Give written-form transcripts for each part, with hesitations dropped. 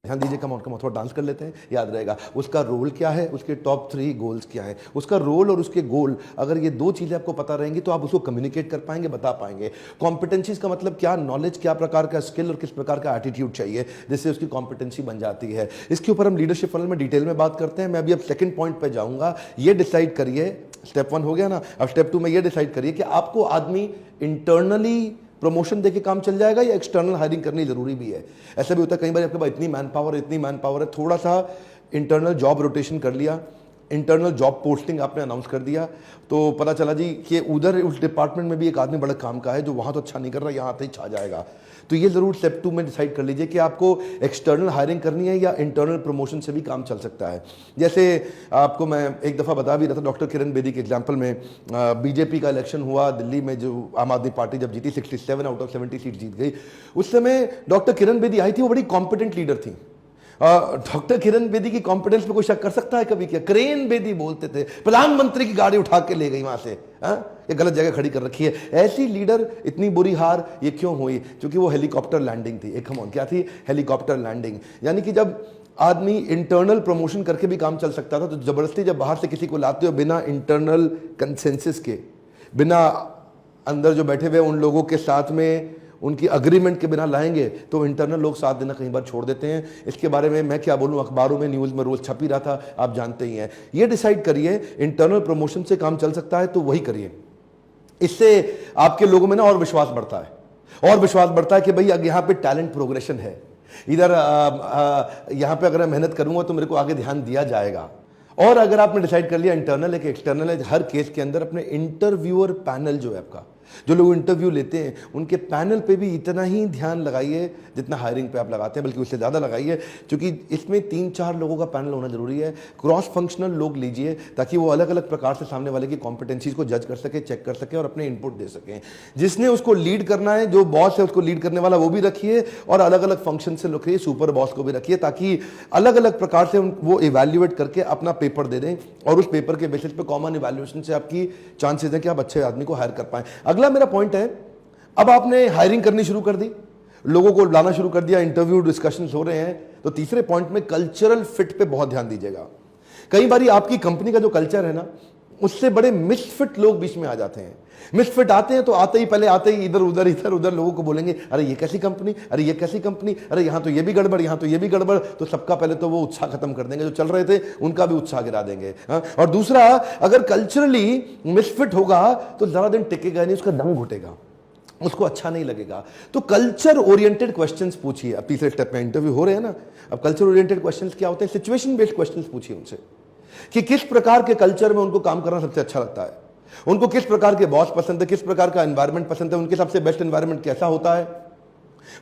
ध्यान दीजिए, come on थोड़ा डांस कर लेते हैं, याद रहेगा। उसका रोल क्या है, उसके टॉप 3 गोल्स क्या है। उसका रोल और उसके गोल, अगर ये 2 चीजें आपको पता रहेंगी तो आप उसको कम्युनिकेट कर पाएंगे, बता पाएंगे। कॉम्पिटेंसीज का मतलब क्या, नॉलेज, क्या प्रकार का स्किल और किस प्रकार का एटीट्यूड चाहिए, जिससे उसकी कॉम्पिटेंसी बन जाती है। इसके ऊपर हम लीडरशिप फनल में डिटेल में बात करते हैं। मैं अभी अब सेकंड पॉइंट पे जाऊंगा। ये डिसाइड करिए, स्टेप 1 हो गया ना, अब स्टेप 2 में ये डिसाइड करिए कि आपको आदमी इंटरनली प्रमोशन देके काम चल जाएगा या एक्सटर्नल हायरिंग करनी जरूरी भी है। ऐसा भी होता है कई बार आपके पास इतनी मैन पावर है, थोड़ा सा इंटरनल जॉब रोटेशन कर लिया, इंटरनल जॉब पोस्टिंग आपने अनाउंस कर दिया, तो पता चला जी कि उधर उस डिपार्टमेंट में भी एक आदमी बड़ा काम का है जो वहां तो अच्छा नहीं कर रहा, यहाँ आते ही छा जाएगा। तो ये जरूर स्टेप 2 में डिसाइड कर लीजिए कि आपको एक्सटर्नल हायरिंग करनी है या इंटरनल प्रमोशन से भी काम चल सकता है। जैसे आपको मैं एक दफ़ा बता भी रहा था, डॉक्टर किरण बेदी के एग्जाम्पल में, बीजेपी का इलेक्शन हुआ दिल्ली में, जो आम आदमी पार्टी जब जीती 67 आउट ऑफ 70 सीट जीत गई। उस समय डॉक्टर किरण बेदी आई थी, वो बड़ी कॉम्पिटेंट लीडर थी। डॉक्टर किरण बेदी की कॉम्पिटेंस पे कोई शक कर सकता है कभी? क्या क्रेन बेदी बोलते थे, प्रधानमंत्री की गाड़ी उठा के ले गई वहां से, ये गलत जगह खड़ी कर रखी है। ऐसी लीडर इतनी बुरी हार ये क्यों हुई? क्योंकि वो हेलीकॉप्टर लैंडिंग थी। एक क्या थी? Helicopter landing. यानी कि जब आदमी इंटरनल प्रमोशन करके भी काम चल सकता था, तो जबरदस्ती जब बाहर से किसी को लाते हो बिना इंटरनल कंसेंसस के, बिना अंदर जो बैठे हुए उन लोगों के साथ में उनकी अग्रीमेंट के बिना लाएंगे, तो इंटरनल लोग साथ देना कई बार छोड़ देते हैं। इसके बारे में मैं क्या बोलूं, अखबारों में, न्यूज़ में रोज छप ही रहा था, आप जानते ही हैं। ये डिसाइड करिए, इंटरनल प्रमोशन से काम चल सकता है तो वही करिए। इससे आपके लोगों में ना और विश्वास बढ़ता है, और विश्वास बढ़ता है कि भाई अब यहाँ पे टैलेंट प्रोग्रेशन है, इधर यहाँ पे अगर मैं मेहनत करूंगा तो मेरे को आगे ध्यान दिया जाएगा। और अगर आपने डिसाइड कर लिया इंटरनल है कि एक्सटर्नल है, हर केस के अंदर अपने इंटरव्यूअर पैनल जो है आपका, जो लोग इंटरव्यू लेते हैं, उनके पैनल पे भी इतना ही ध्यान लगाइए जितना हायरिंग पे आप लगाते हैं, बल्कि उससे ज़्यादा लगाइए, क्योंकि इसमें 3-4 लोगों का पैनल होना जरूरी है। क्रॉस फंक्शनल लोग लीजिए ताकि वो अलग अलग प्रकार से सामने वाले की कॉम्पिटेंसीज को जज कर सके, चेक कर सके और अपने इनपुट दे सकें। जिसने उसको लीड करना है, जो बॉस है उसको लीड करने वाला, वो भी रखिए, और अलग अलग फंक्शन से रखिए, सुपर बॉस को भी रखिए, ताकि अलग अलग प्रकार से वो इवैल्यूएट करके अपना पेपर दे दें, और उस पेपर के बेसिस पे कॉमन इवैल्यूएशन से आपकी चांसेस है कि आप अच्छे आदमी को हायर कर पाएं। अगला मेरा पॉइंट है, अब आपने हायरिंग करनी शुरू कर दी, लोगों को लाना शुरू कर दिया, इंटरव्यू डिस्कशंस हो रहे हैं, तो तीसरे पॉइंट में कल्चरल फिट पे बहुत ध्यान दीजिएगा। कई बार आपकी कंपनी का जो कल्चर है ना, उससे बड़े मिसफिट लोग बीच में आ जाते हैं। मिसफिट आते हैं तो आते ही इधर उधर लोगों को बोलेंगे, अरे ये कैसी कंपनी, अरे ये कैसी कंपनी, अरे यहाँ तो ये भी गड़बड़, यहाँ तो ये भी गड़बड़। तो सबका पहले तो वो उत्साह खत्म कर देंगे, जो चल रहे थे उनका भी उत्साह गिरा देंगे। और दूसरा, अगर कल्चरली मिसफिट होगा तो ज्यादा दिन टिकेगा नहीं, उसका दम घुटेगा, उसको अच्छा नहीं लगेगा। तो कल्चर ओरिएंटेड क्वेश्चंस पूछिए। अब तीसरे स्टेप में इंटरव्यू हो रहे हैं ना, अब कल्चर ओरिएंटेड क्वेश्चंस क्या होते हैं? सिचुएशन बेस्ड क्वेश्चंस पूछिए उनसे कि किस प्रकार के कल्चर में उनको काम करना सबसे अच्छा लगता है, उनको किस प्रकार के बॉस पसंद है, किस प्रकार का एनवायरनमेंट पसंद है, उनके हिसाब से बेस्ट एनवायरनमेंट कैसा होता है,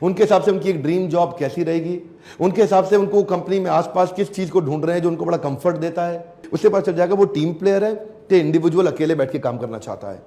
उनके हिसाब से उनकी एक ड्रीम जॉब कैसी रहेगी, उनके हिसाब से उनको कंपनी में आसपास किस चीज को ढूंढ रहे हैं जो उनको बड़ा कंफर्ट देता है। उससे पता चल जाएगा वो टीम प्लेयर है कि इंडिविजुअल अकेले बैठ के काम करना चाहता है।